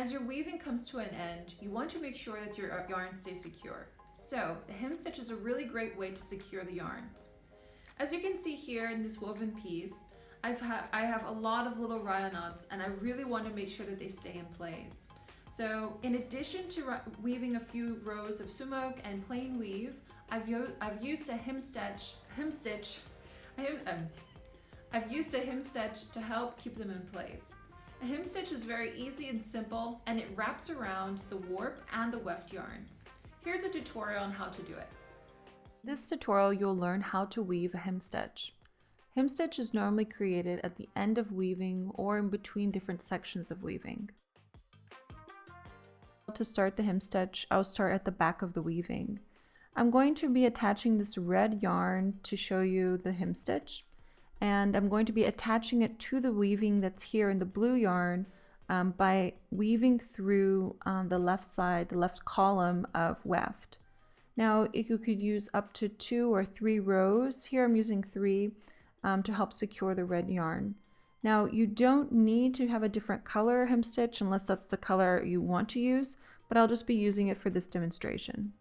As your weaving comes to an end, you want to make sure that your yarn stays secure. So the hem stitch is a really great way to secure the yarns. As you can see here in this woven piece, I have a lot of little rya knots, and I really want to make sure that they stay in place. So in addition to weaving a few rows of sumok and plain weave, I've used a hemstitch to help keep them in place. A hemstitch is very easy and simple, and it wraps around the warp and the weft yarns. Here's a tutorial on how to do it. In this tutorial, you'll learn how to weave a hemstitch. Hemstitch is normally created at the end of weaving or in between different sections of weaving. To start the hemstitch, I'll start at the back of the weaving. I'm going to be attaching this red yarn to show you the hemstitch, and I'm going to be attaching it to the weaving that's here in the blue yarn by weaving through the left side, the left column of weft. Now you could use up to 2 or 3 rows. Here I'm using 3 to help secure the red yarn. Now you don't need to have a different color hemstitch unless that's the color you want to use, but I'll just be using it for this demonstration.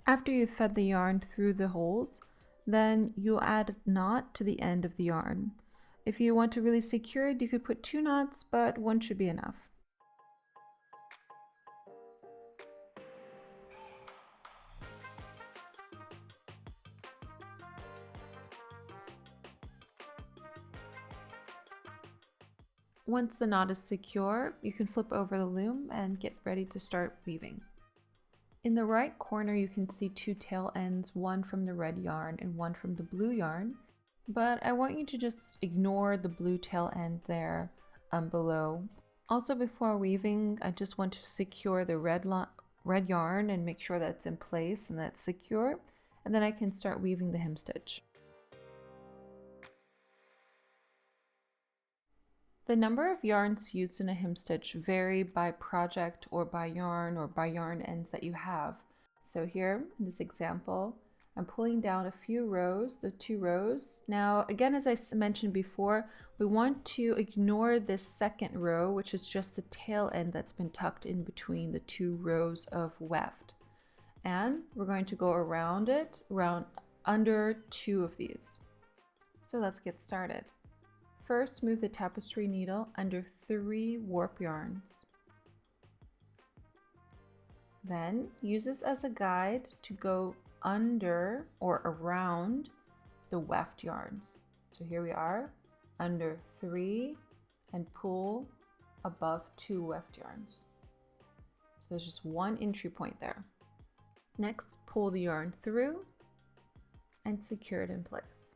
After you've fed the yarn through the holes, then you'll add a knot to the end of the yarn. If you want to really secure it, you could put 2 knots, but 1 should be enough. Once the knot is secure, you can flip over the loom and get ready to start weaving. In the right corner, you can see 2 tail ends, one from the red yarn and one from the blue yarn, but I want you to just ignore the blue tail end there below. Also, before weaving, I just want to secure the red yarn and make sure that it's in place and that's secure, and then I can start weaving the hemstitch. The number of yarns used in a hemstitch vary by project or by yarn ends that you have. So here in this example, I'm pulling down a few rows, the 2 rows. Now again, as I mentioned before, we want to ignore this second row, which is just the tail end that's been tucked in between the 2 rows of weft. And we're going to go around it, under 2 of these. So let's get started. First, move the tapestry needle under 3 warp yarns. Then use this as a guide to go under or around the weft yarns. So here we are, under 3, and pull above 2 weft yarns. So there's just 1 entry point there. Next, pull the yarn through and secure it in place.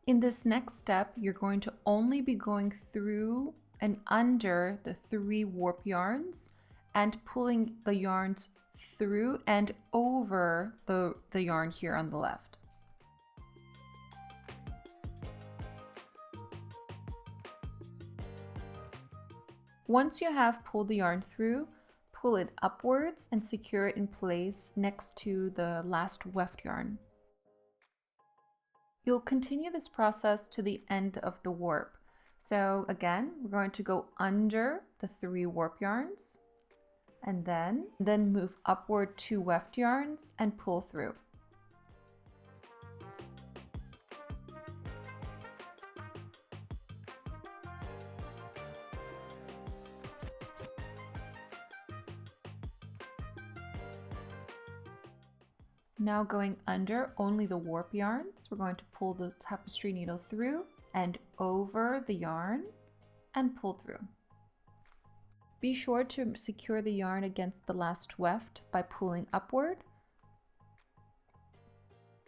In this next step, you're going to only be going through and under the 3 warp yarns and pulling the yarns through and over the yarn here on the left. Once you have pulled the yarn through, pull it upwards and secure it in place next to the last weft yarn. You'll continue this process to the end of the warp. So again, we're going to go under the 3 warp yarns and then move upward 2 weft yarns and pull through. Now going under only the warp yarns, we're going to pull the tapestry needle through and over the yarn and pull through. Be sure to secure the yarn against the last weft by pulling upward.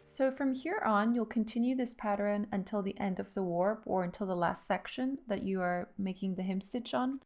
So from here on, you'll continue this pattern until the end of the warp or until the last section that you are making the hemstitch on.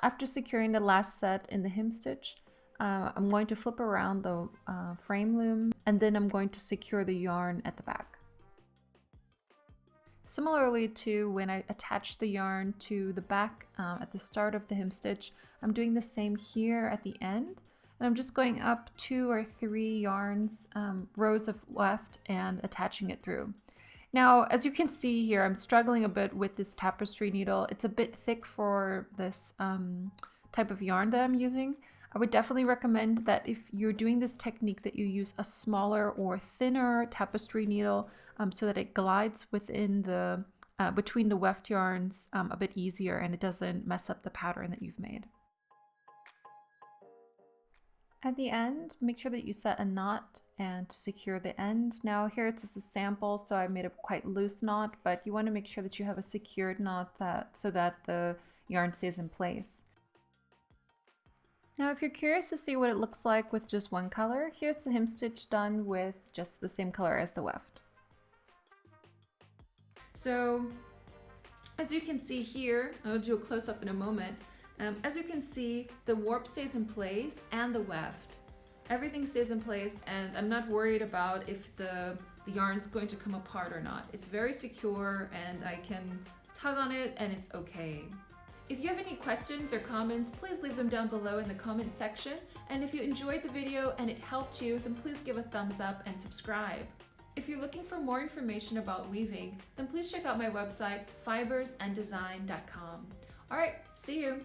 After securing the last set in the hem stitch, I'm going to flip around the frame loom, and then I'm going to secure the yarn at the back. Similarly to when I attach the yarn to the back at the start of the hem stitch, I'm doing the same here at the end, and I'm just going up 2 or 3 yarns, rows of weft, and attaching it through. Now, as you can see here, I'm struggling a bit with this tapestry needle. It's a bit thick for this type of yarn that I'm using. I would definitely recommend that if you're doing this technique that you use a smaller or thinner tapestry needle so that it glides within the between the weft yarns a bit easier and it doesn't mess up the pattern that you've made. At the end, make sure that you set a knot and secure the end. Now here it's just a sample, so I made a quite loose knot, but you want to make sure that you have a secured knot so that the yarn stays in place. Now if you're curious to see what it looks like with just one color, here's the hem stitch done with just the same color as the weft. So as you can see here, I'll do a close-up in a moment. As you can see, the warp stays in place and the weft. Everything stays in place, and I'm not worried about if the yarn's going to come apart or not. It's very secure and I can tug on it and it's okay. If you have any questions or comments, please leave them down below in the comment section. And if you enjoyed the video and it helped you, then please give a thumbs up and subscribe. If you're looking for more information about weaving, then please check out my website, fibersanddesign.com. All right, see you.